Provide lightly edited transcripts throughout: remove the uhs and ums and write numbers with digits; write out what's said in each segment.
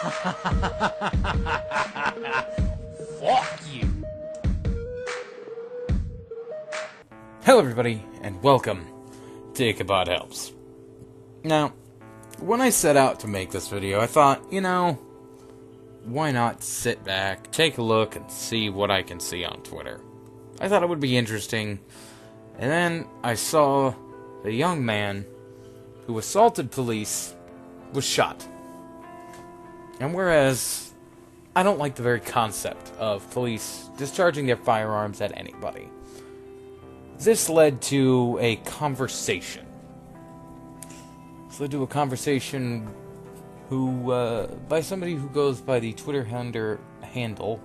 Fuck you. Hello everybody, and welcome to Ichabod Helps. Now, when I set out to make this video, I thought, why not sit back, take a look, and see what I can see on Twitter. I thought it would be interesting, and then I saw a young man who assaulted police was shot. And whereas I don't like the very concept of police discharging their firearms at anybody, this led to a conversation. This led to a conversation by somebody who goes by the Twitter handle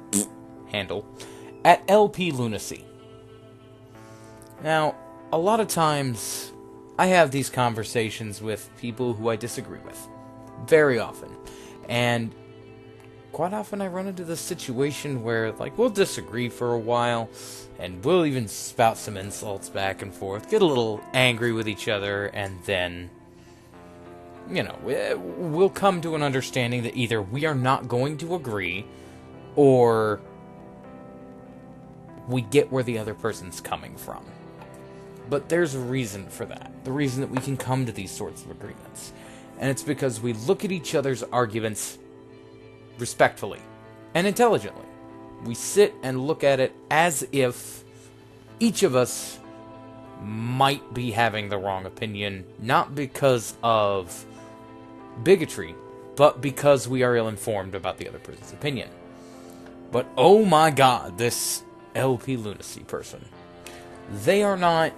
at LP Lunacy. Now, a lot of times I have these conversations with people who I disagree with. Very often. And quite often I run into this situation where, we'll disagree for a while, and we'll even spout some insults back and forth, get a little angry with each other, and then, we'll come to an understanding that either we are not going to agree, or we get where the other person's coming from. But there's a reason for that. The reason that we can come to these sorts of agreements. And it's because we look at each other's arguments respectfully and intelligently. We sit and look at it as if each of us might be having the wrong opinion, not because of bigotry, but because we are ill-informed about the other person's opinion. But oh my god, this LP Lunacy person. They are not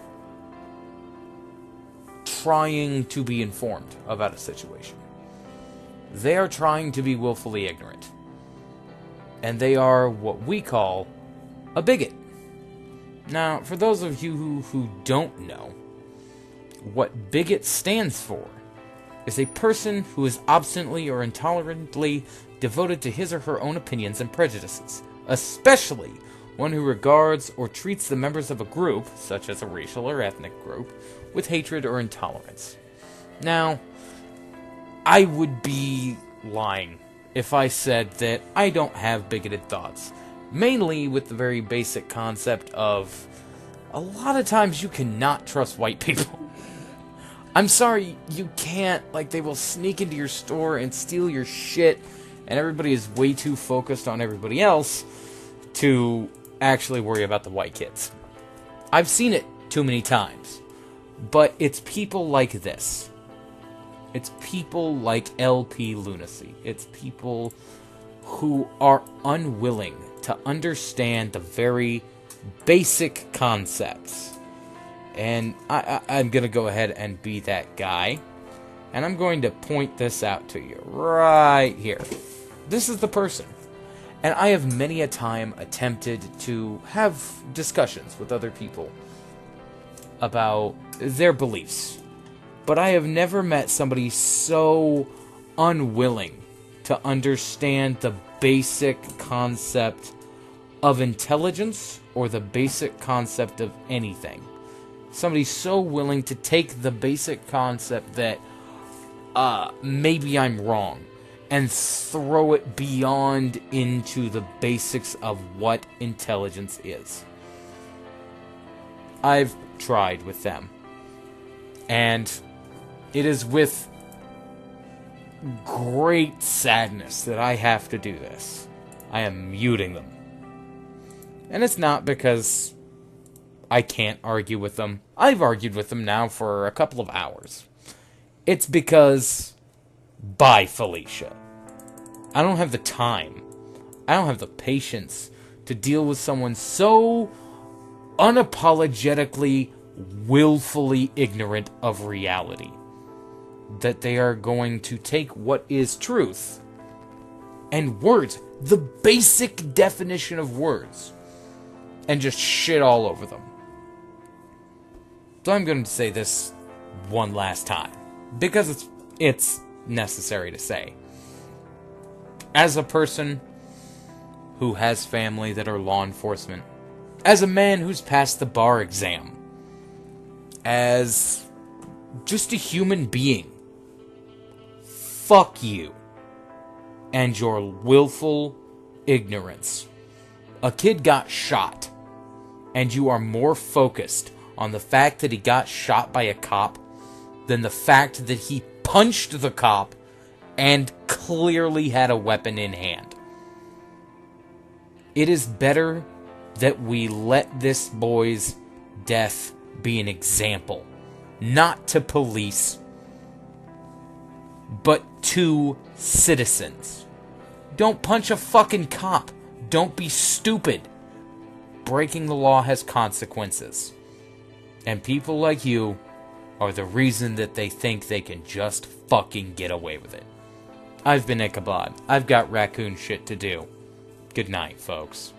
trying to be informed about a situation. They are trying to be willfully ignorant. And they are what we call a bigot. Now, for those of you who don't know, what bigot stands for is a person who is obstinately or intolerantly devoted to his or her own opinions and prejudices, especially one who regards or treats the members of a group, such as a racial or ethnic group, with hatred or intolerance. Now, I would be lying if I said that I don't have bigoted thoughts. Mainly with the very basic concept of, a lot of times you cannot trust white people. I'm sorry, you can't. They will sneak into your store and steal your shit, and everybody is way too focused on everybody else to actually worry about the white kids. I've seen it too many times. But it's people like this. It's people like LP Lunacy. It's people who are unwilling to understand the very basic concepts. And I'm going to go ahead and be that guy. And I'm going to point this out to you right here. This is the person. And I have many a time attempted to have discussions with other people about their beliefs. But I have never met somebody so unwilling to understand the basic concept of intelligence or the basic concept of anything. Somebody so willing to take the basic concept that maybe I'm wrong and throw it beyond into the basics of what intelligence is. I've tried with them. And it is with great sadness that I have to do this. I am muting them. And it's not because I can't argue with them. I've argued with them now for a couple of hours. It's because, bye, Felicia. I don't have the time. I don't have the patience to deal with someone so unapologetically, willfully ignorant of reality that they are going to take what is truth and words, the basic definition of words, and just shit all over them. So I'm going to say this one last time, because it's necessary to say. As a person who has family that are law enforcement, as a man who's passed the bar exam, as just a human being, fuck you. and your willful ignorance. A kid got shot, and you are more focused on the fact that he got shot by a cop than the fact that he punched the cop and clearly had a weapon in hand. It is better that we let this boy's death be an example, not to police, but to citizens. Don't punch a fucking cop. Don't be stupid. Breaking the law has consequences. And people like you are the reason that they think they can just fucking get away with it. I've been Ichabod. I've got raccoon shit to do. Good night, folks.